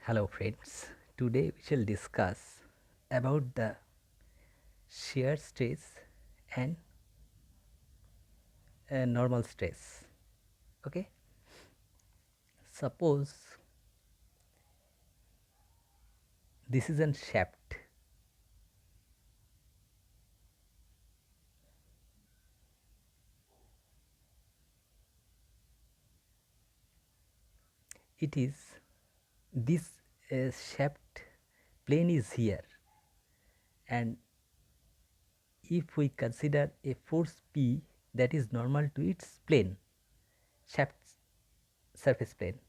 Hello friends, today we shall discuss about the shear stress and normal stress. Okay, suppose this is a shaft. It is this shaft plane is here, and if we consider a force P that is normal to its plane, shaft surface plane.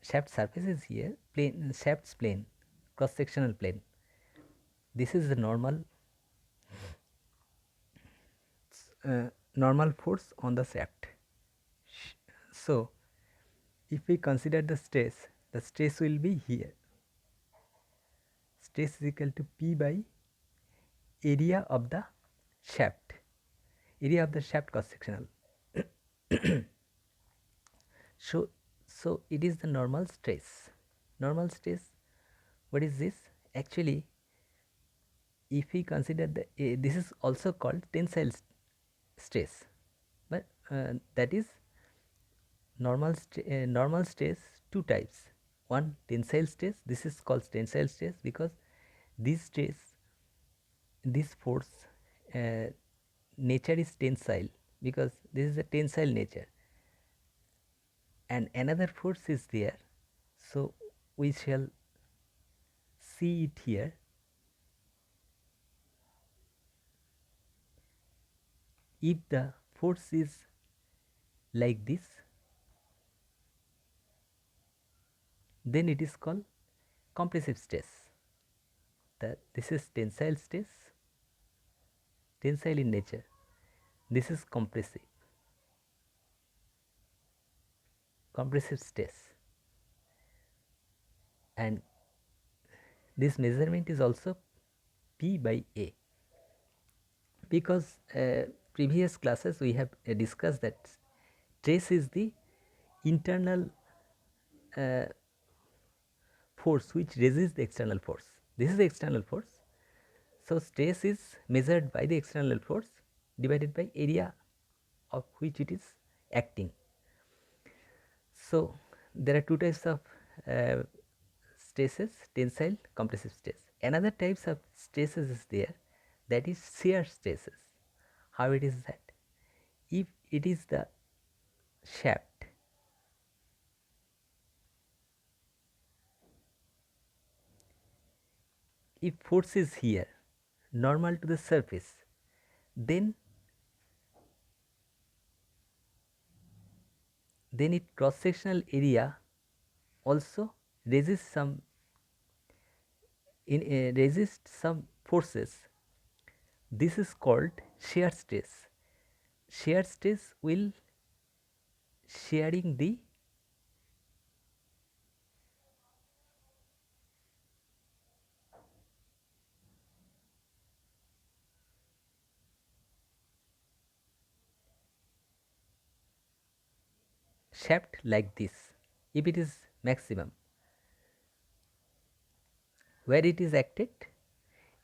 Shaft surface is here, plane shaft's plane, cross sectional plane. This is the normal force on the shaft. So, if we consider the stress will be here. Stress is equal to P by area of the shaft, area of the shaft cross sectional. So, so it is the normal stress. Normal stress, what is this? Actually, if we consider this is also called tensile stress, but that is normal stress two types. One tensile stress, this is called tensile stress because this stress, this force nature is tensile because this is a tensile nature, and another force is there, so we shall see it here. If the force is like this, then it is called compressive stress. This is tensile stress, tensile in nature. This is compressive stress, and this measurement is also P by A, because previous classes we have discussed that stress is the internal force which resists the external force. This is the external force. So, stress is measured by the external force divided by area of which it is acting. So, there are two types of stresses: tensile, compressive stress. Another types of stresses is there, that is shear stresses. How it is that? If it is the shaft, if force is here normal to the surface, then it cross sectional area also resists some resist some forces. This is called shear stress. Shear stress will shearing the shaft like this. If it is maximum, where it is acted?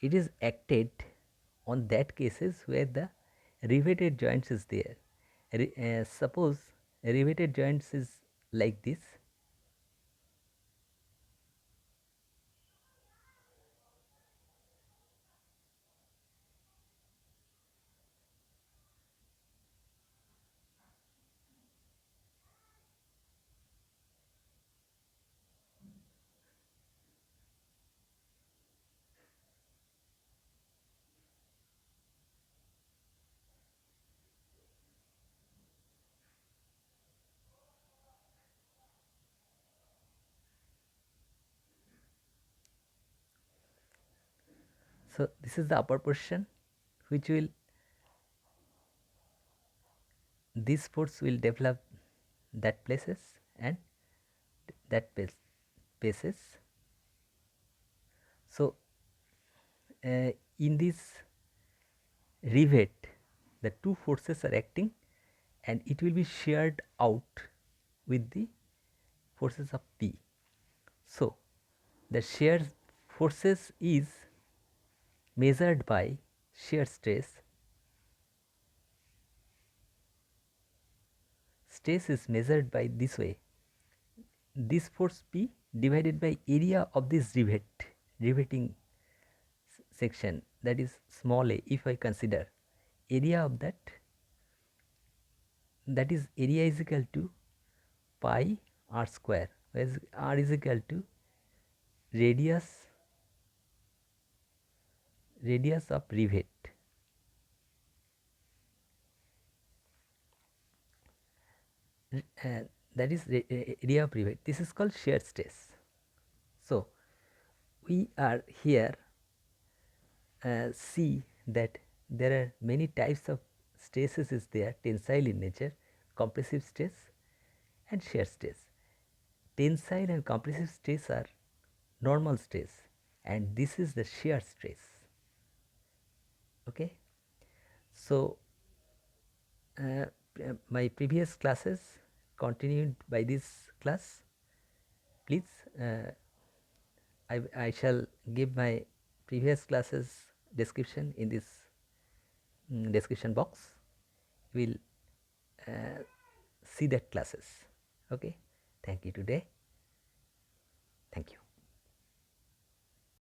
It is acted on that cases where the riveted joints is there. Suppose riveted joints is like this. So, this is the upper portion which will, this force will develop that places and that places. So, in this rivet the two forces are acting and it will be sheared out with the forces of P. So the shear forces is measured by shear stress. Stress is measured by this way: this force P divided by area of this riveting section, that is small a. If I consider area of that, that is area is equal to pi r square, whereas r is equal to radius of rivet. That is area of rivet. This is called shear stress. So we are here see that there are many types of stresses is there: tensile in nature, compressive stress and shear stress. Tensile and compressive stress are normal stress, and this is the shear stress. Okay. So my previous classes continued by this class. Please, I shall give my previous classes description in this description box. We will see that classes. Okay. Thank you today. Thank you.